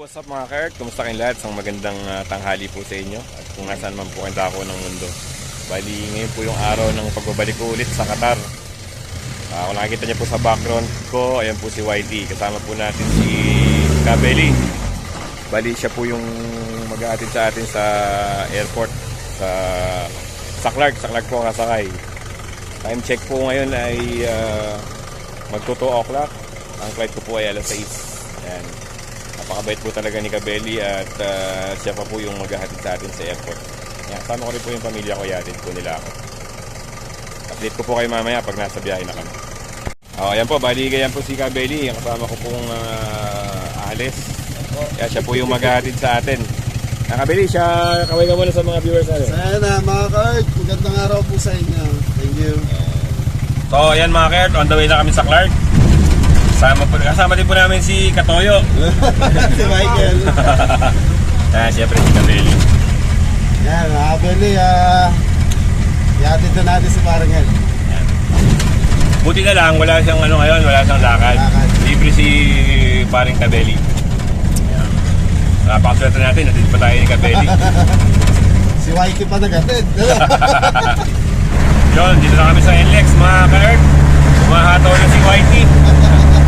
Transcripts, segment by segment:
what's up mga ka-Earth? Kumusta kayong lahat? Isang magandang tanghali po sa inyo at kung nasaan man po kayo dako ng mundo. Bali, ngayon po yung araw ng pagbabalik ko ulit sa Qatar. Kung nakikita niyo po sa background ko, ayan po si YT. Kasama po natin si Kabeli. Bali, siya po yung mag-aatid sa atin sa airport sa Clark. Sa Clark po ang kasakay. Time check po ngayon ay magto 2 o'clock. Ang flight ko po ay alas 6. Ayan. Napakabait po talaga ni Kabeli at siya pa po yung maghahatid sa atin sa airport. Yan, kasama ko rin po yung pamilya ko, yatid po nila ako. Update ko po kayo mamaya pag nasa biyahe na kami. Ayan po, bali ganyan po si Kabeli. Yung kasama ko pong Ales. Kaya siya po yung maghahatid sa atin. Kabeli, siya kaway ka muna sa mga viewers natin. Sana mga ka-Earth, magandang araw po sa inyo. Thank you. So ayan mga ka-Earth, on the way na kami sa Clark. Kasama din po namin si Katoyo. Si Michael. Siyempre si Kabeli. Yan, mga Kabeli, iatid na natin si Parangel. Buti na lang, wala siyang ngayon, wala siyang lakad. Libre si paring Kabeli. Napakaswerte natin, natid pa tayo ni Kabeli. Si Mikey pa nagatid. Yun, dito na kami sa NLEX mga ka-Earth. Umahataw na si YT.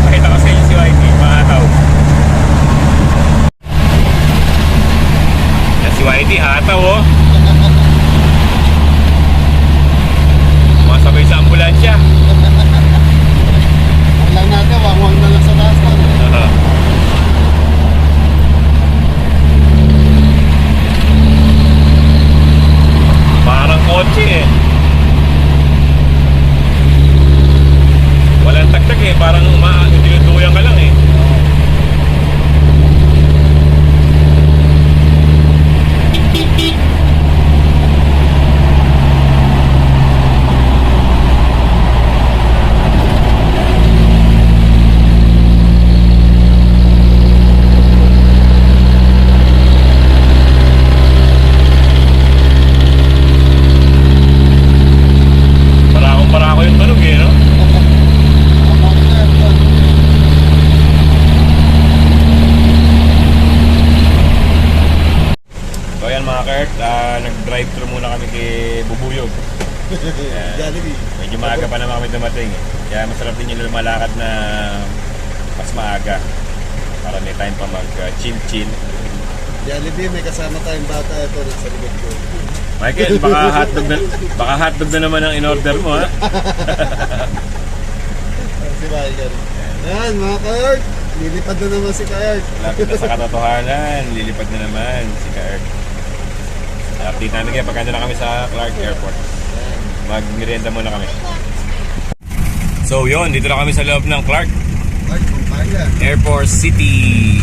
Pakita ko sa inyo si YT, umahataw. Yan si YT, hataw oh. Masabay sa ambulansya. Ang lang natin, wangwang na lang sa taas na. Parang kotse eh. Walang tagtag eh, parang dinuduyang ka lang eh. Para ako yung tunog eh, no? So ayan mga ka-Earth, nag-drive-thru muna kami kay Bubuyog. Jollibee. Medyo maaga pa naman kami dumating eh. Kaya masarap din yung lumalakad na mas maaga para may time pa mag-chill-chill. Jollibee, may kasama tayong bata. Ito, nasa likod ko. Michael, baka hotdog na naman ang in-order mo ha. Si Michael. Yan, mga ka-Earth. Lilipad na naman si ka-Earth. Lapit na sa katotohanan, lilipad na naman si ka-Earth. Update namin kayo pagkanda na kami sa Clark Airport. Mag-merienda muna kami. So yun, dito na kami sa loob ng Clark Airport City.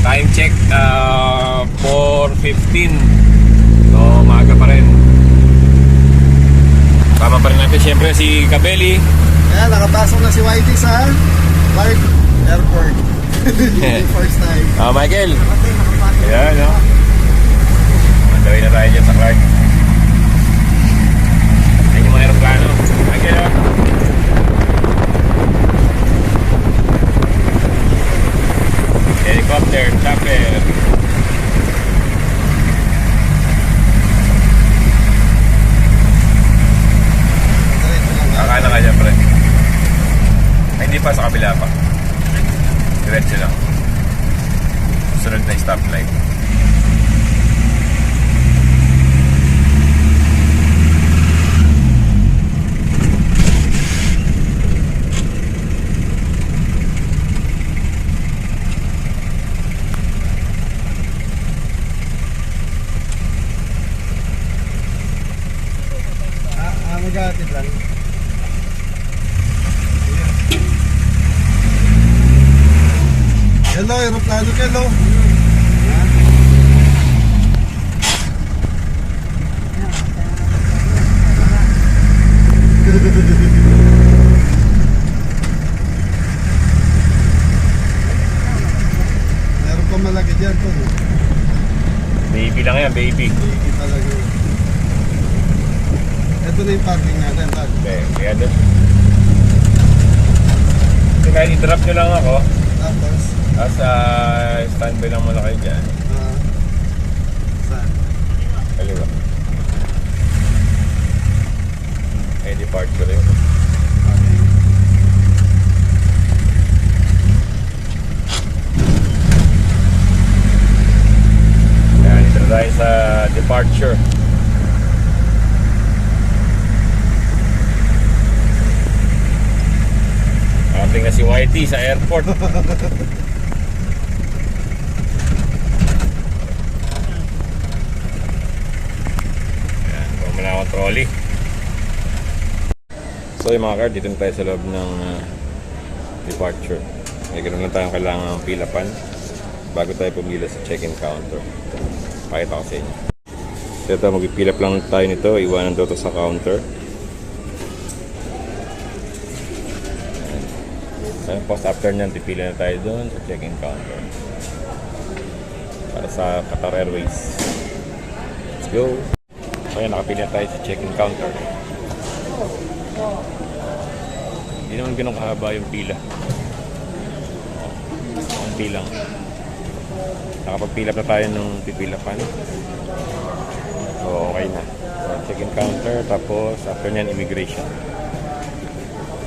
Time check 4:15. So maaga pa rin. Tama pa rin natin siyempre si Kabeli. Ayan, nakapasok na si YT sa Clark Airport. First time. Michael. Ayan, no? Mandawin na tayo dyan sa Clark. Ayan yung mga aeroplano. Michael, no? Helicopter, chopper. Akala ka dyan, pre. Ay, hindi pa, sa kabila pa. Diretso lang. Sunod na stoplight. Mag-aatid lang. Hello, aeroplano ka, hello. Meron pa malaki dyan to. Baby lang yan, baby. Hindi talaga. Ito na yung parking natin, Tal. Okay, kaya doon. Kasi kahit i-drop nyo lang ako, Tapos, Asa standby lang muna kayo dyan. Saan? Kaliwa. Eh, departure yun. Okay. Ayan, ito na tayo sa departure. Ating na si YT sa airport. Ayan, pumala akong trolley. So yung mga car, dito na tayo sa loob ng departure. May ganoon lang tayong kailangan pilapan bago tayo pumila sa check-in counter. Pakita ko sa inyo. So ito, magpipilap lang tayo nito. Iwanan daw ito sa counter. Tapos after nyan, pipila na tayo doon sa check-in counter para sa Qatar Airways. Let's go! So yan, nakapila tayo sa check-in counter. Hindi naman ganun kahaba yung pila. Konti lang. Nakapagpilap na tayo nung pipilapan. So okay na. So, check-in counter, tapos after nyan, immigration.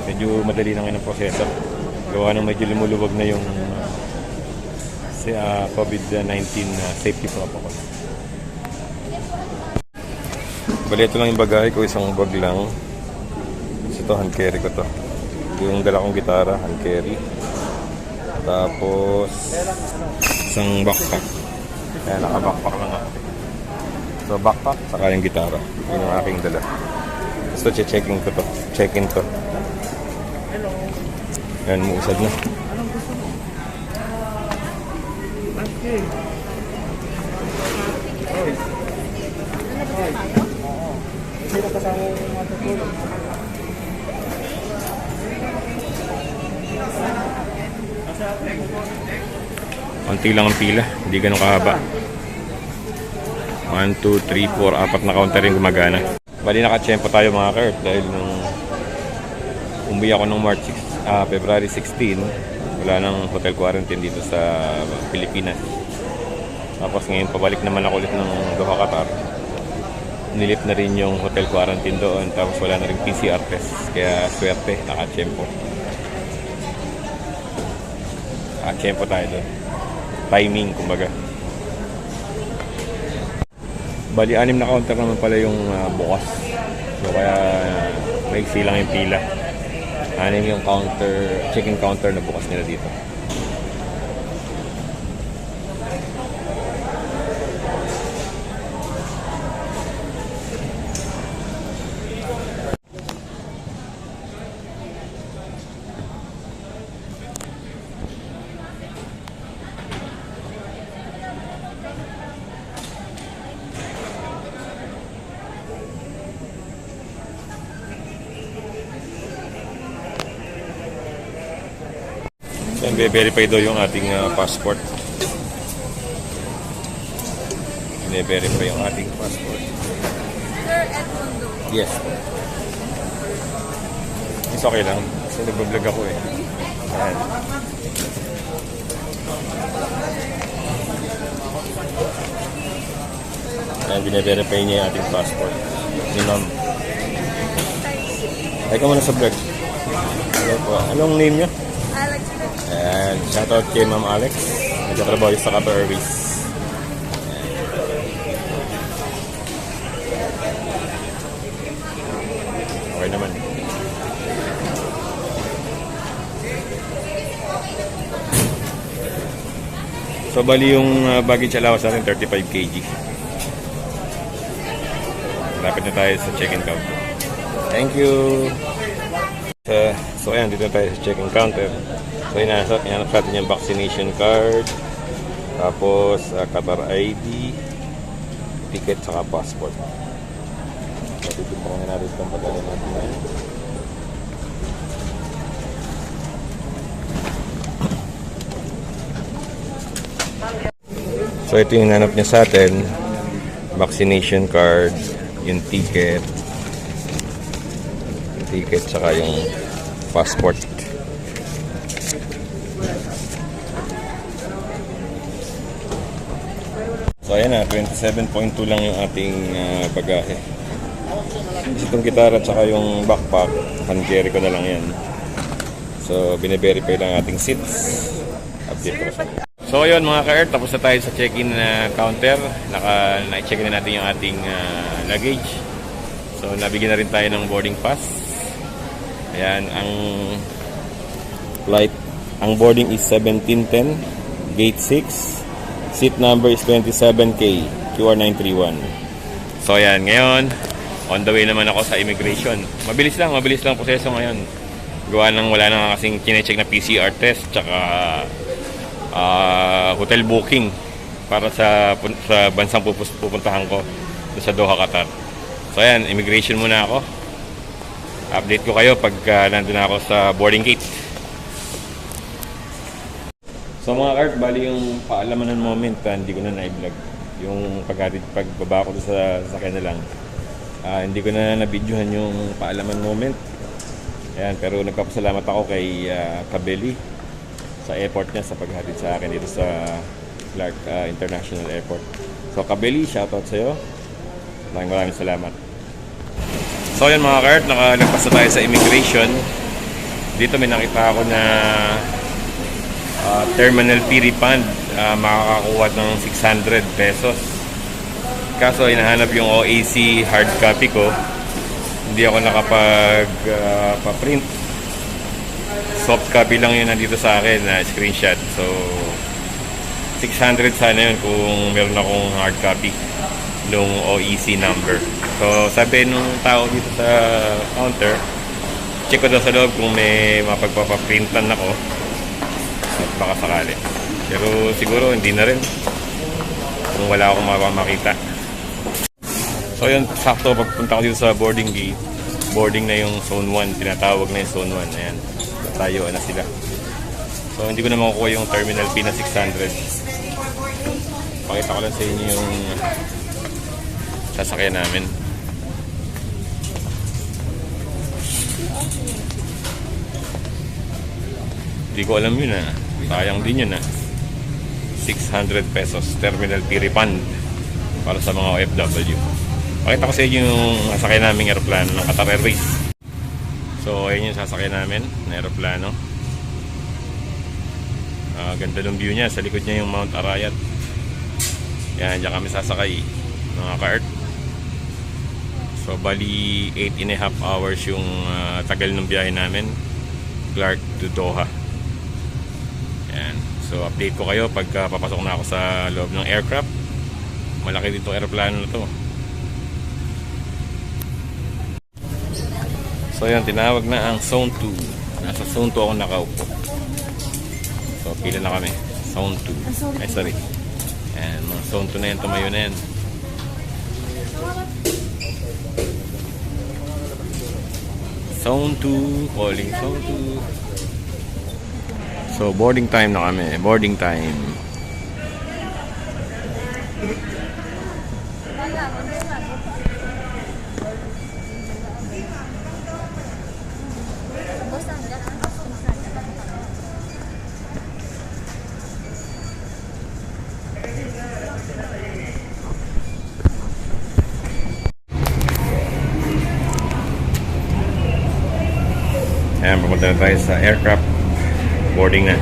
Medyo madali na ngayon ang proseso. Gawa ng medyo lumuluwag na yung COVID-19 safety protocol. Bali, ito lang yung bagahe ko, isang bag lang. Ito, hand carry ko to. Yung dala kong gitara, hand carry. Tapos isang backpack. Kaya naka-backpack lang ako. So backpack, saka yung gitara. Yun yung aking dala. So checking ko to. Check-in to. Yan, muusad na. Anong gusto mo? Okay. Oy. Oy. Oo. Sino kasama yung matutulog? Konti lang ang pila. Hindi ganun kahaba. 1, 2, 3, 4, 4 na counter rin gumagana. Bali nakachempo tayo mga kart dahil nung umuwi ako nung February 16, wala nang hotel quarantine dito sa Pilipinas. Tapos ngayon pabalik naman ako ulit ng Doha, Qatar. Nilip na rin yung hotel quarantine doon, tapos wala na rin PCR test. Kaya swerte, nakachempo. Nakachempo tayo doon. Timing, kumbaga. Bali, 6 na counter naman pala yung bukas. So kaya maiksi lang yung pila. 6 yung counter, check-in counter na bukas nila dito. Yan, be-verify daw yung ating passport. Be-verify yung ating passport. Sir Edmundo. Yes. It's okay lang. Kasi nag-vlog ako eh. Ayan. Ayan, bine-verify niya yung ating passport. Si ma'am. Ay ka muna sa vlog. Hello po. Anong name niyo? Alex. Ayan, shoutout kay Ma'am Alex. Nagkatrabaho sa Qatar Airways. Okay naman. So bali yung baggage allowance natin 35 kg. Lapit na tayo sa check-in counter. Thank you. So ayan, dito na tayo sa check-in counter. So inanap natin yung vaccination card. Tapos Qatar ID, ticket, saka passport. So dito pa kami natin itong padala natin ngayon. So ito yung hinanap niya sa atin, vaccination card, yung ticket, saka yung passport. ayan na, 27.2 lang yung ating bagahe. Itong gitara at saka yung backpack, hand carry ko na lang yan. So, bine-verify lang ating seats. Update ko siya. So, ayun mga ka-Earth, tapos na tayo sa check-in counter. Na-check na natin yung ating luggage. So, nabigyan na rin tayo ng boarding pass. Ayan, ang boarding is 1710, gate 6. Seat number is 27K, QR931. So, ayan, ngayon, on the way naman ako sa immigration. Mabilis lang proseso ngayon. Gawa ng wala na kasing kine-check na PCR test, tsaka hotel booking para sa bansang pupuntahan ko sa Doha, Qatar. So ayan, immigration muna ako. Update ko kayo pag nandun ako sa boarding gate. So mga kart, bali yung paalamanan moment, hindi ko na na-vlog. Yung pagbaba ko sa sasakyan na lang. Hindi ko na na-videohan yung paalaman moment. Ayan, pero nagpapasalamat ako kay Kabeli sa airport niya sa paghatid sa akin dito sa Clark International Airport. So Kabeli, shoutout sa'yo. Maraming salamat. So yun mga kart, nakalagpas na tayo sa immigration. Dito may nakita ako na terminal fee refund, makakakuha ng 600 pesos. Kaso hinahanap yung OAC hard copy ko, hindi ako nakapag-print. Soft copy lang yun nandito sa akin na screenshot. So 600 sana yun kung meron akong hard copy nung OEC number. So sabi nung tao dito sa counter, check ko daw sa loob kung may mapagpapaprintan ako at baka sakali. Pero siguro hindi na rin kung wala akong makita. So yun, sakto pagpunta ko dito sa boarding gate. Boarding na yung zone 1, tinatawag na yung zone 1. Ayan, tayo na sila. So hindi ko na makukuha yung terminal fee na 600. Pakita ko lang sa inyo yung sasakyan namin. Hindi ko alam yun sayang din yun 600 pesos terminal fee refund para sa mga OFW. Pakita ko sa inyo yung sasakyan naming aeroplano ng Qatar Airways. So ayun yung sasakyan namin na aeroplano. Ganda ng view niya. Sa likod niya yung Mount Arayat. Yan, diyan kami sasakay mga ka-Earth. So bali 8.5 hours yung tagal ng biyahe namin, Clark to Doha. Yan. So update ko kayo pag papasok na ako sa loob ng aircraft. Malaki dito aeroplano na to. So yan, tinawag na ang Zone 2. Nasa Zone 2 ako nakaupo. So pila na kami. Zone 2. Ay sorry. Yan, mga Zone 2 na yan, tumayo na yan. Zone 2, calling Zone 2. So boarding time na kami. Boarding time. Ayan, pumunta na tayo sa aircraft. Boarding na.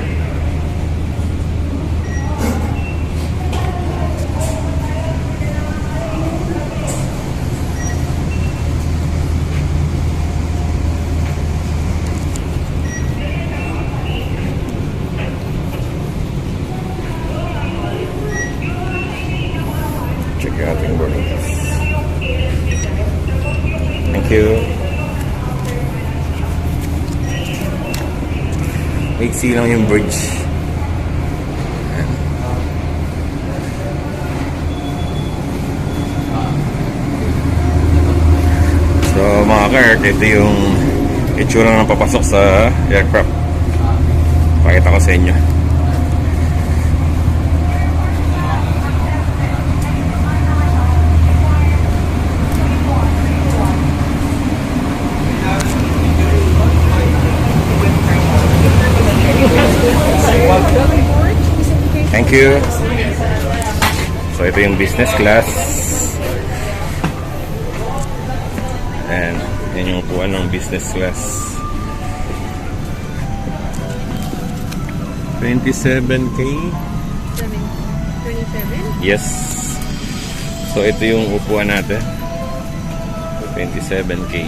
Check out yung boarding pass. Thank you. Maiksi lang yung bridge. Ayan. So mga ka-Earth, ito yung itsura ng papasok sa aircraft. Pakita ko sa inyo. Thank you. So So ito yung business class. And yan yung upuan ng business class. 27K. 27? Yes. So ito yung upuan natin. 27K.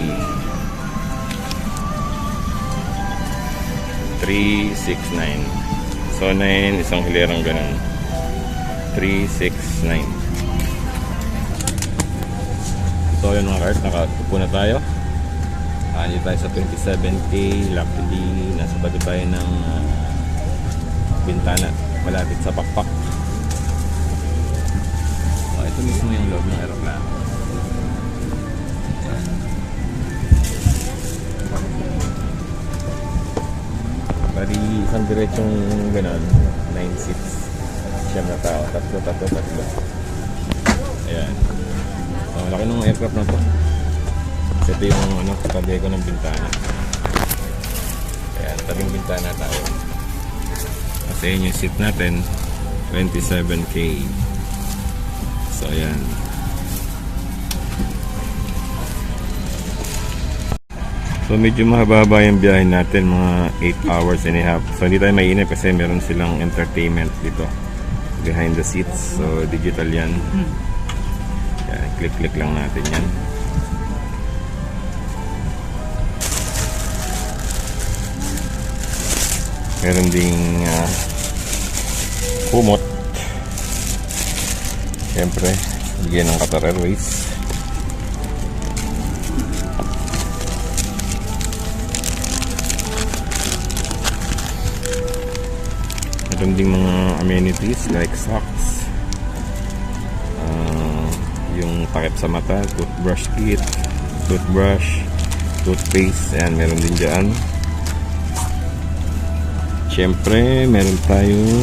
369. So 9, isang hilerang ganun. 369. So yun mga cars, nakaupo na tayo. Dito tayo sa 27K. Luckily, nasa tabi tayo ng bintana. Malapit sa pakpak. So ito mismo yung loob ng aeroplano. Bali, isang diretsong gano'n, 9 seats. Siyam na tao, tatlo. Ayan. So, laki ng aircraft na to. Kasi ito yung tabi ko ng bintana. Ayan, tabing bintana tayo. Kasi yun yung seat natin, 27K. So, ayan. So medyo mahaba yung biyahe natin, mga 8 hours and a half. So hindi tayo mainip kasi meron silang entertainment dito behind the seats. So digital yan. Yan, click lang natin yan. Meron ding kumot. Siyempre, bigyan ng Qatar Airways. Meron ding mga amenities like socks, yung takip sa mata, toothbrush kit, toothbrush, toothpaste, ayan, meron din dyan. Siyempre, meron tayong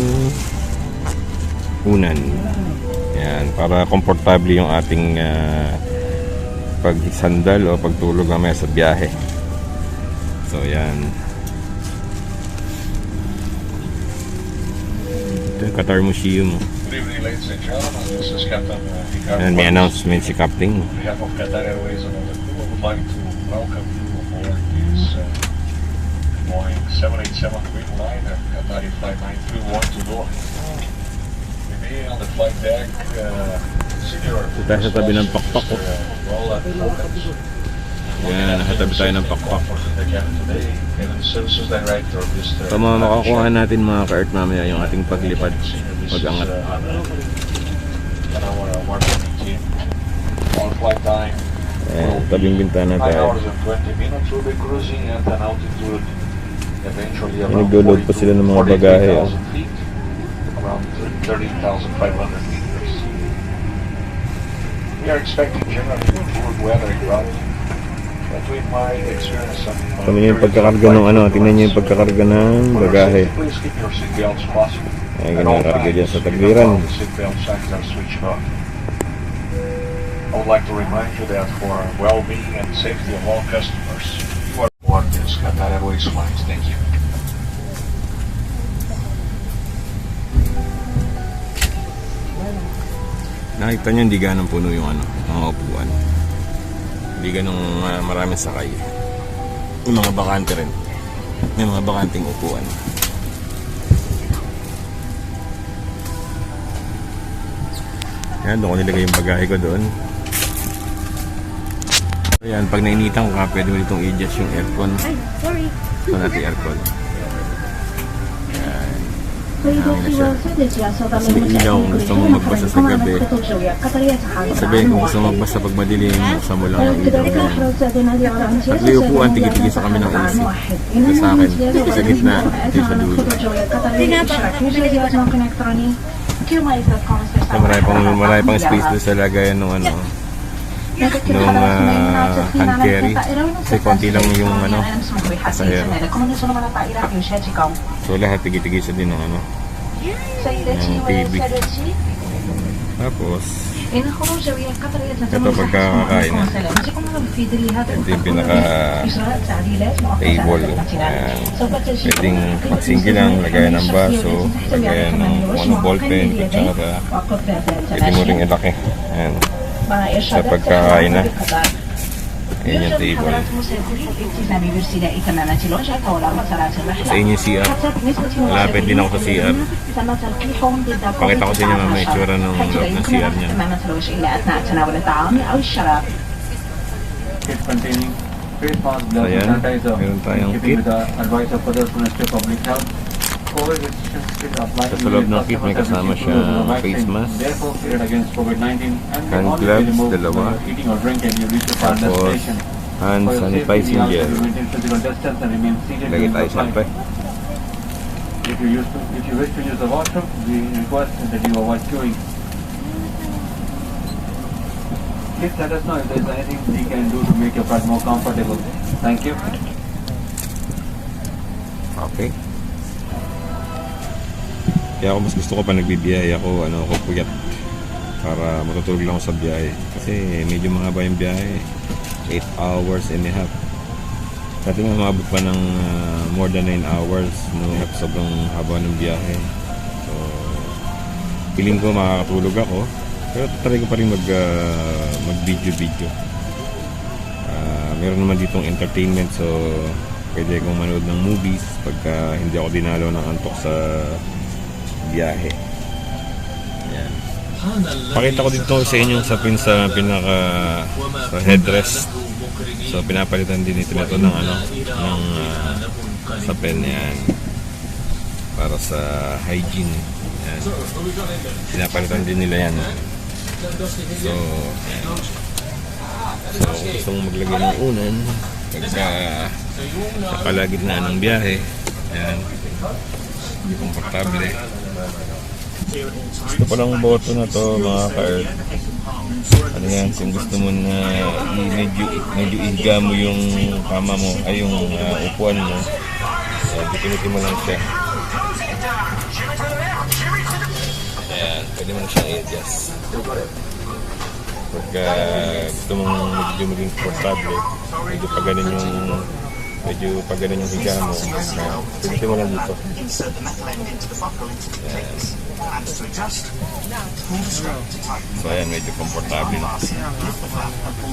unan. Ayan, para komportable yung ating pagsandal o pagtulog mamaya sa biyahe. So, ayan. Qatar Museum. Good evening, ladies and gentlemen. This is Captain Ricardo. And may announcement si Captain. On behalf of Qatar Airways and all the crew, I would like to welcome you aboard this Boeing 787 Dreamliner Qatari Flight 931 to Doha. Remain on the flight deck. Senior. Tayo sa tabi ng pakpak. Roll at focus. Yan, nakatabi tayo ng pakpak. Services Director, Mr. So mga makakuha natin mga ka-earth mamaya yung ating paglipad, pag-angat. On flight time. Ayan, tabing bintana 9 tayo. hours and 20 minutes will be cruising at an altitude eventually Ay, around naglo-load pa sila ng mga bagahe, 43,000 feet, around 13,500 meters. We are expecting generally good weather in route. But we might experience some Tingnan nyo yung pagkakarga ng tingnan nyo yung pagkakarga ng bagahe. Please keep your seatbelts fastened. Ay, ginakarga dyan sa tagbiran. The seatbelt signs are switched off. I would like to remind you that for well-being and safety of all customers, you are aboard this Qatar Airways flight. Thank you. Nakita nyo hindi ganang puno yung mga upuan. Hindi ganong maraming sakay. May mga bakante rin. May mga bakanting upuan. Ayan, doon ko nilagay yung bagahe ko doon. Ayan, pag nainitan ka, pwede mo itong i-adjust yung aircon. Ay, sorry. Ito natin aircon. Ayan. 飞机是要飞得起来，所以咱们 May ilaw kung gusto mo magbasa sa gabi. Sabihin kung gusto mo magbasa pag madilim, buksan mo lang ang ilaw na yan. Tatlo yung upuan, tigil-tigil sa kami ng AC. Ito sa akin, sa gitna, ito sa dulo. So, marami pang space doon sa lagayan ng nung hand carry. Kasi konti lang yung pasahero. So lahat tigil-tigil sa din ng ng TV. Tapos إن خروج جوية قطرية Ito pagkakakain na. Ito yung pinaka table. Ayan. Pwedeng magsinggi lang, lagayan ng baso, lagayan ng ballpen, kutsara. Pwede mo rin ilaki. Ayan. Sa pagkakain na. Ayan yung table. Sa inyo CR. Malapit din ako sa CR. Pakita ko sa inyo mamaya itsura ng loob ng CR niya. Kit containing face mask, gloves, Ayan, and sanitizer. meron tayong Keeping kit. with the advice of others Ministry of Public Health. COVID restrictions kit applied Sa to loob ng customers kit may that kasama receive siyang the vaccine. face mask. Therefore, period against COVID-19 and can Hand only be gloves, removed dalawa. when you're eating or drinking and you reach your final Tapos, destination. hand For your safety, sanitizing we ask gel. you to maintain physical distance and remain seated Lagay during tayo the flight. siyempre. If you wish to use the washroom, we request that you avoid queuing. Please let us know if there is anything we can do to make your flight more comfortable. Thank you. Okay. Kaya ako mas gusto ko pa nagbibiyaya ako, ako puyat. Para matutulog lang ako sa biyahe. Kasi medyo mahaba yung biyahe. 8 hours and a half. Dati nga maabot pa ng more than 9 hours. No? Sobrang haba ng biyahe. So, feeling ko makakatulog ako. Pero try ko pa rin mag-video. Meron naman ditong entertainment. So, pwede akong manood ng movies pagka hindi ako dinalo ng antok sa biyahe. Ayan. Pakita ko dito sa inyo sa pinaka sa headrest. So pinapalitan din ito nito ng sa pen yan para sa hygiene. Ayan. Pinapalitan din nila yan. So ayan. So kung gusto mong maglagay ng unan pagka sa kalagitnaan ng biyahe, ayan, hindi komportable. Gusto pa lang boto na to mga ka-earth. Ano yan, kung gusto mo na medyo ihiga mo yung kama mo, ay yung upuan mo, so dipinitin mo lang siya. Ayan, pwede mo na siyang i-adjust. Pagka gusto mong medyo maging komportable, medyo pa ganun yung higa mo, pwede mo lang dito. Ayan. So ayan, medyo komportable na.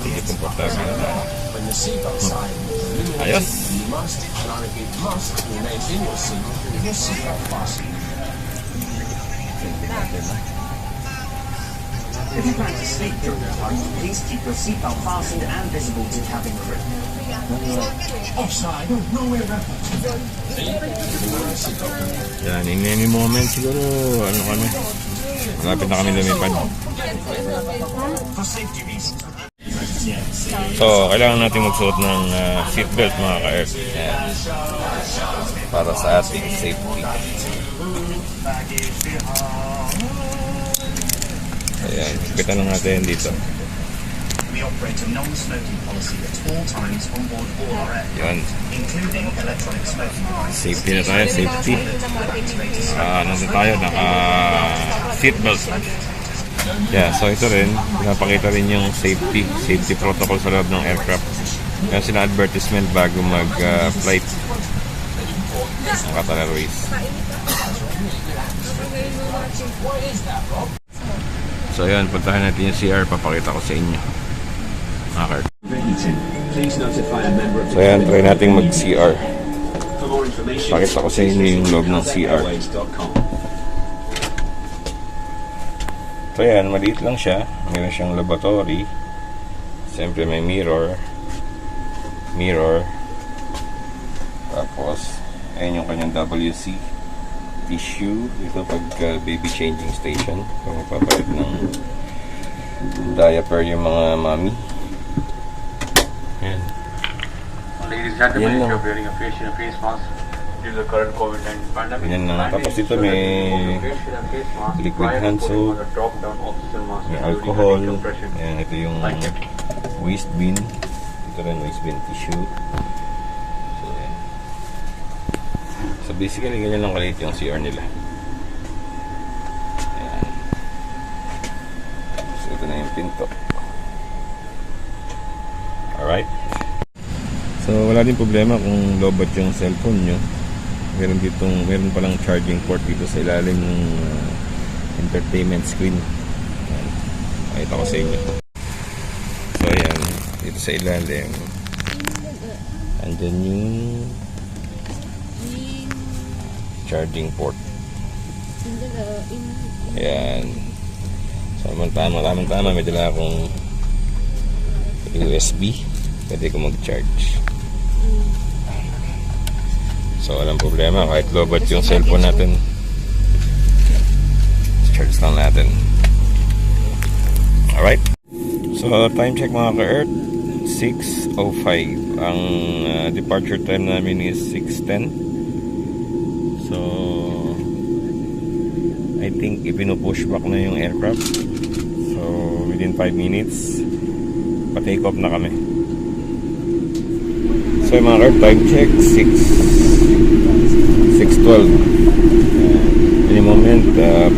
Medyo komportable na tayo. Ayos! If you plan to sleep during the flight, please keep your seatbelt fastened and visible to cabin crew. Offside, nowhere reference. Yan, in any moment siguro, ano kami, malapit na kami lumipad. For safety reasons. So, kailangan natin magsuot ng seatbelt mga ka-earth. Yan. Para sa ating safety. Ayan, kita lang natin dito. We operate a non-smoking policy at all times on board all our aircraft, Yan, including electronic smoking devices. safety na tayo, safety. Nandun tayo, naka-seatbelt. Yeah, so ito rin, pinapakita rin yung safety protocol sa loob ng aircraft. Kaya sila advertisement bago mag-flight ng Qatar Airways. So ayan, puntahan natin yung CR, papakita ko sa inyo. So ayan, try natin mag-CR. Pakita ko sa inyo yung loob ng CR. So ayan, maliit lang siya. Meron siyang laboratory. Siyempre may mirror. Tapos, ayan yung kanyang WC tissue. Ito pag baby changing station. Kung magpapalit ng diaper yung mga mami. Ayan. Ladies and gentlemen, Yan if lang. you're wearing a face and a face mask due to the current COVID-19 pandemic, Yan lang. kindly Tapos ito ensure that may you remove your face and face mask liquid prior to hand putting soap. on the drop-down oxygen mask May during the alcohol. decompression. Ayan, ito yung Thank you. waste bin. Ito rin waste bin tissue. So, ayan. So basically, ganyan lang kalit yung CR nila. Ayan. So ito na pinto. Alright. So wala din problema kung lobat yung cellphone nyo. Meron palang charging port dito sa ilalim ng entertainment screen. Ayan. Pakita ko sa inyo. So ayan, dito sa ilalim andyan yung charging port. Ayan. So tama, may dala akong USB. Pwede ko mag-charge. So walang problema kahit lobat yung cellphone natin. Charge lang natin. Alright. So time check mga ka-Earth, 6:05. Ang departure time namin is 6:10. So I think ipinupush back na yung aircraft. So within 5 minutes pa-take off na kami. So mga ka-Earth, time check 6:12. Any moment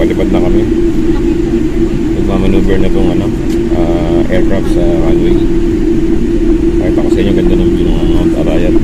palipad na kami. Magmamaneuver na itong aircraft sa runway. Kahit ako sa inyo ganda ng view ng Mount Arayat.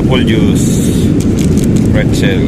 apple juice, pretzel.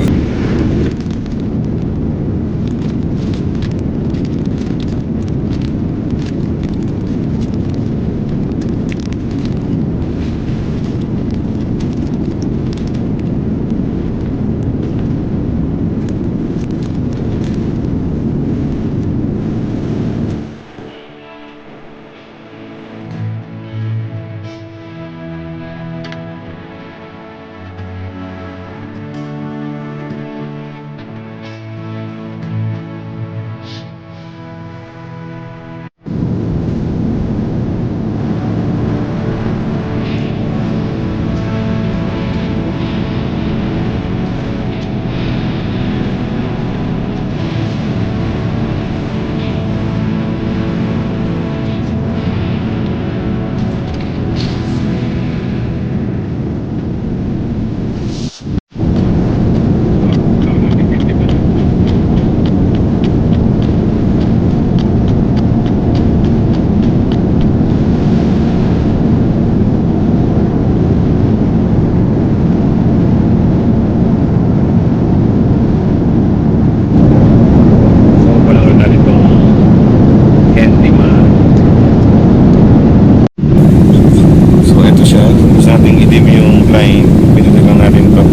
line. Pinutin lang natin to.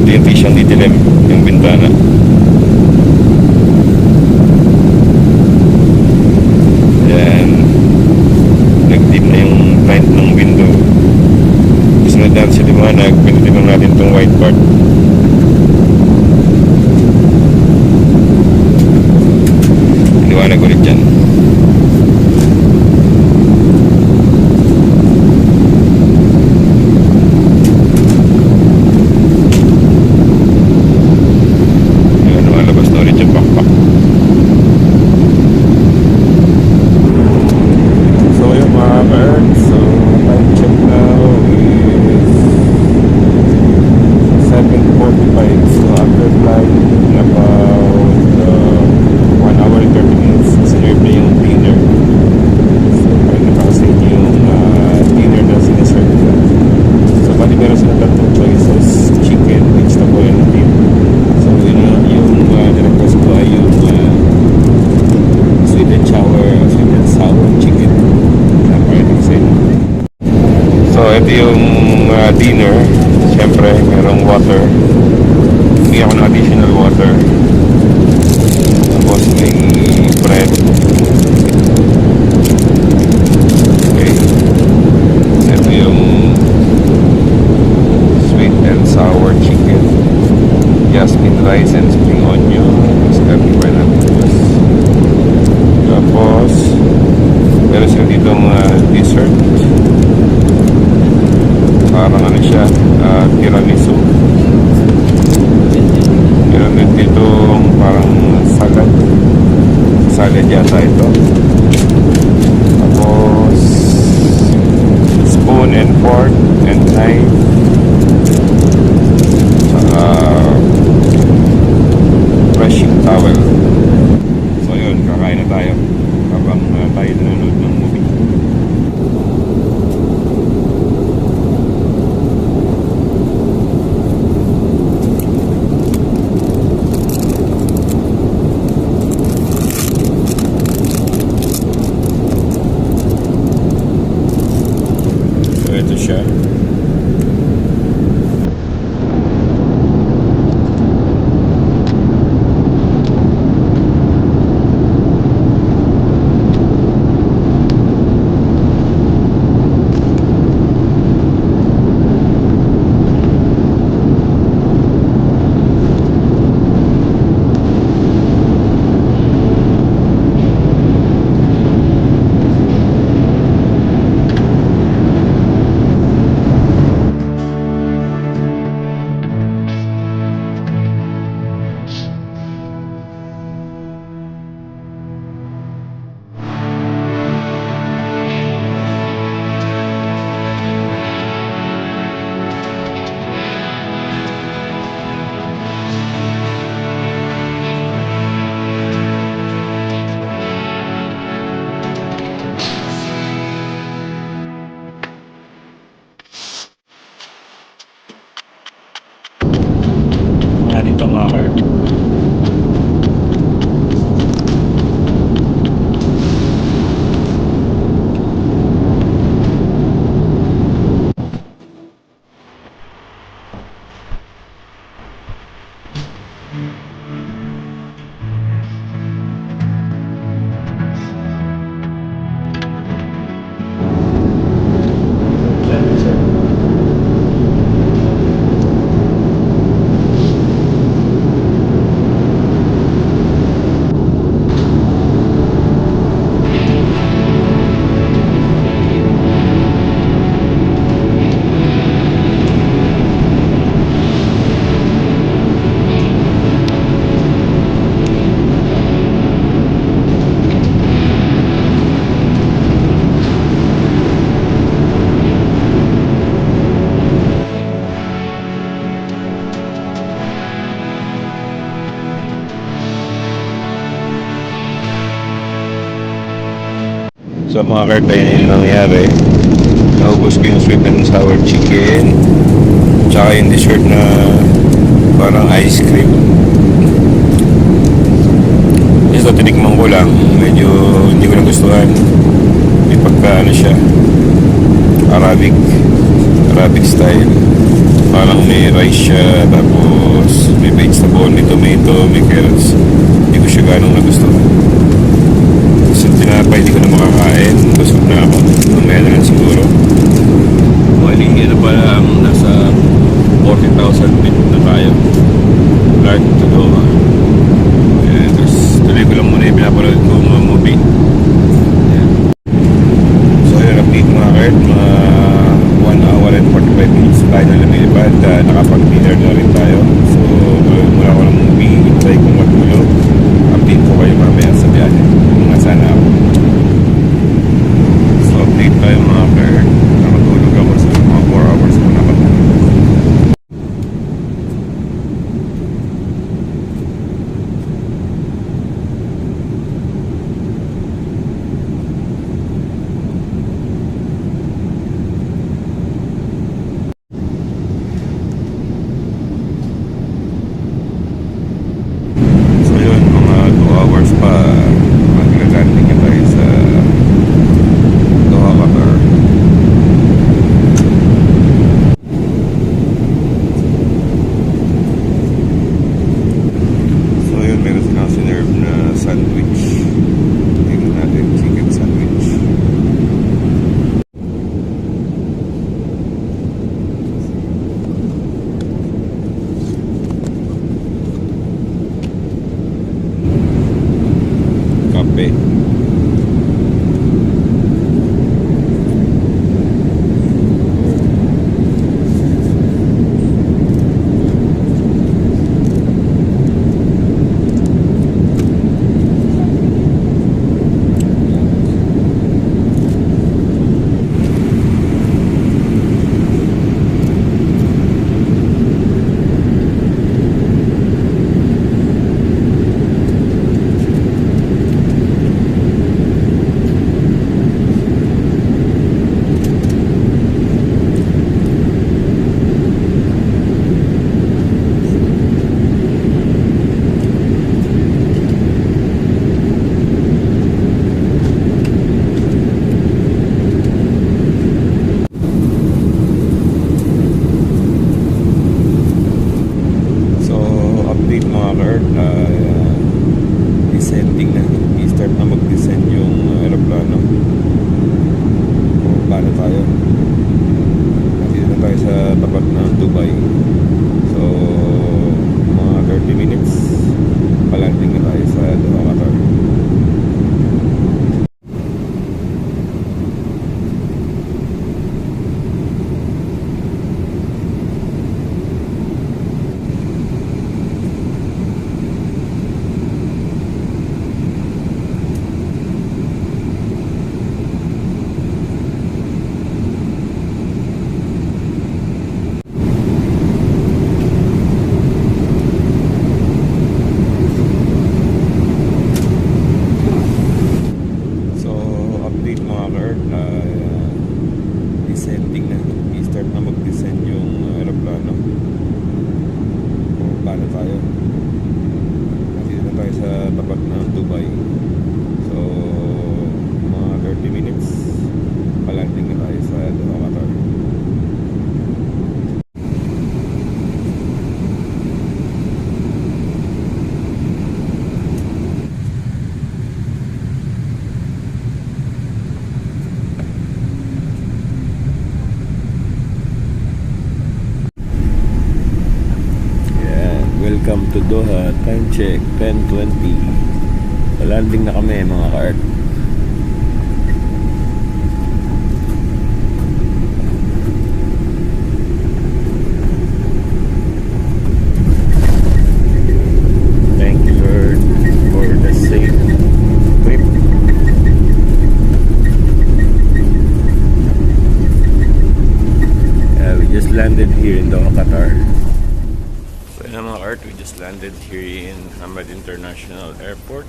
Ito yung siyang didilim, yung bintana. Ayan. Nag-dim na yung light ng window. Sunod natin sa liwanag, pinutin lang natin itong white part. Liwanag ulit dyan. Ayan, lumalabas na ulit yung backpack. So yung mga ka-earth, so time check now is 7:45. So after flying about 1 hour and 30 minutes, sinerve na yung dinner. So parang nakakasave yung dinner na sineserve nila. So bali meron sila tatlong choices: chicken, vegetable, and beef. So yun yung nirequest ko ay yung sweet and sour chicken. Napakita sa inyo. So ito yung dinner. Siyempre merong water. Hindi ako ng additional water. Tapos may bread. Okay. Ito yung sweet and sour chicken. Jasmine rice and spring onion. Tapos everywhere natin. Tapos meron sila ditong dessert. Parang ano siya, tiramisu. Meron din ditong parang salad. Salad yata ito. Tapos spoon and fork and knife. Saka brushing towel. So yun, kakain na tayo habang tayo nanonood ng movie. So ito siya. Dito mga ka-earth. So mga ka-earth, ayun yung nangyari. Naubos ko yung sweet and sour chicken. Tsaka yung dessert na parang ice cream. So tinikman ko lang. Medyo hindi ko nagustuhan. May pagka ano siya. Arabic style. Parang may rice siya, tapos may vegetable, may tomato, may carrots. Hindi ko siya ganong nagustuhan. Sa tinapay, hindi ko na makakain. Busog na ako. Mamaya na lang siguro. Bali, ano pa lang, nasa 40,000 feet na tayo. Clark to Doha. Ayan, tapos tuloy ko lang muna yung pinapanood ko mga movie. Ayan. So, yun, update mga kart, mga 1 hour and 45 minutes tayo na lumilipad. Nakapag-dinner na rin tayo. So, mula ko ng movie, hintay kong matulog. Update ko kayo mamaya sa biyahe. Mga sana ako. So, update tayo mga kart. Nakatulog ako sa mga 4 hours ko na patulog. So yun, mga 2 hours pa maglalanding na tayo sa Doha, Qatar. So yun, meron silang sinerve na sandwich. Tingnan natin, chicken sandwich. Kape. So, update mga ka-Earth, descending na. I-start na mag-descend yung aeroplano. Paano tayo? Dito na tayo sa tapat ng Dubai. So, mga 30 minutes, palanding na tayo sa Doha, Qatar. So, update mga ka-Earth, descending na. I-start na mag-descend yung aeroplano. Paano tayo? Dito na tayo sa tapat ng Dubai. So, mga 30 minutes, palanding na tayo sa Doha, Qatar. Welcome to Doha. Time check, 10:20. Palanding na kami mga ka-Earth. Thank you Lord for the safe trip. We just landed here in Doha, Qatar. So yun mga ka-Earth, we just landed here in Hamad International Airport.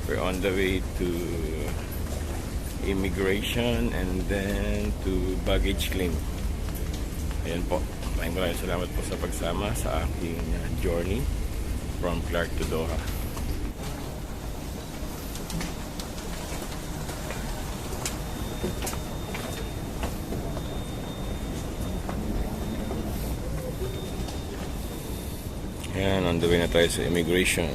We're on the way to immigration and then to baggage claim. Ayan po. Maraming salamat po sa pagsama sa aking journey from Clark to Doha. Ayan, on the way na tayo sa immigration.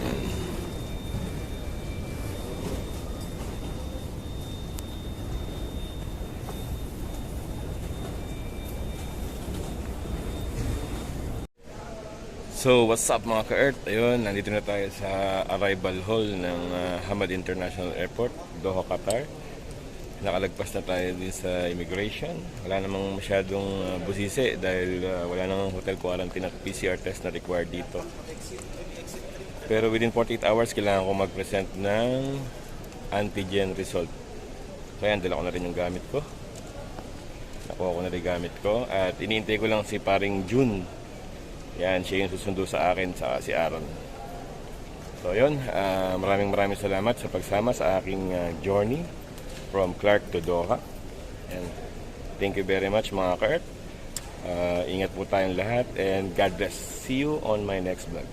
So, what's up mga ka-Earth? Ayun, nandito na tayo sa arrival hall ng Hamad International Airport, Doha, Qatar. Nakalagpas na tayo din sa immigration. Wala namang masyadong busisi dahil wala namang hotel quarantine at PCR test na required dito. Pero within 48 hours, kailangan ko mag-present ng antigen result. So, ayan, dala ko na rin yung gamit ko. Nakuha ko na rin gamit ko. At iniintay ko lang si paring June. Yan, siya yung susundo sa akin sa si Aaron. So yun, maraming salamat sa pagsama sa aking journey from Clark to Doha. And thank you very much mga ka-Earth. Ingat po tayong lahat and God bless. See you on my next vlog.